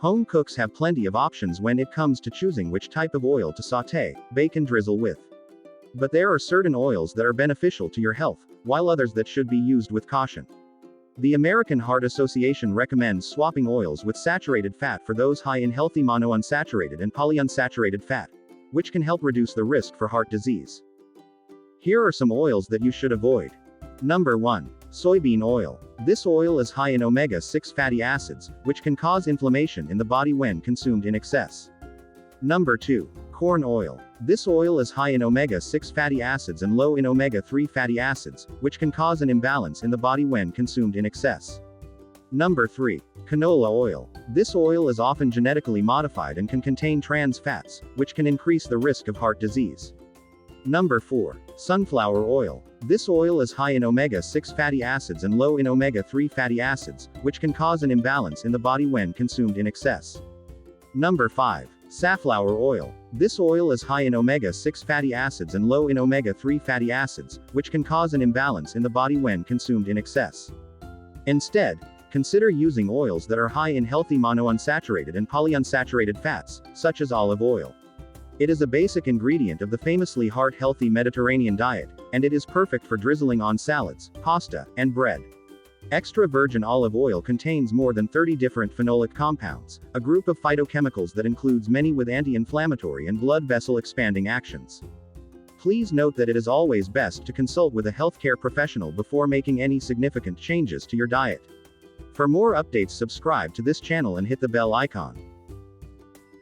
Home cooks have plenty of options when it comes to choosing which type of oil to sauté, bake and drizzle with. But there are certain oils that are beneficial to your health, while others that should be used with caution. The American Heart Association recommends swapping oils with saturated fat for those high in healthy monounsaturated and polyunsaturated fat, which can help reduce the risk for heart disease. Here are some oils that you should avoid. Number 1. Soybean oil. This oil is high in omega-6 fatty acids, which can cause inflammation in the body when consumed in excess. Number 2. Corn oil. This oil is high in omega-6 fatty acids and low in omega-3 fatty acids, which can cause an imbalance in the body when consumed in excess. Number 3. Canola oil. This oil is often genetically modified and can contain trans fats, which can increase the risk of heart disease. Number 4. Sunflower oil. This oil is high in omega-6 fatty acids and low in omega-3 fatty acids, which can cause an imbalance in the body when consumed in excess. Number 5. Safflower oil. This oil is high in omega-6 fatty acids and low in omega-3 fatty acids, which can cause an imbalance in the body when consumed in excess. Instead, consider using oils that are high in healthy monounsaturated and polyunsaturated fats, such as olive oil. It is a basic ingredient of the famously heart-healthy Mediterranean diet, and it is perfect for drizzling on salads, pasta, and bread. Extra virgin olive oil contains more than 30 different phenolic compounds, a group of phytochemicals that includes many with anti-inflammatory and blood vessel expanding actions. Please note that it is always best to consult with a healthcare professional before making any significant changes to your diet. For more updates, subscribe to this channel and hit the bell icon.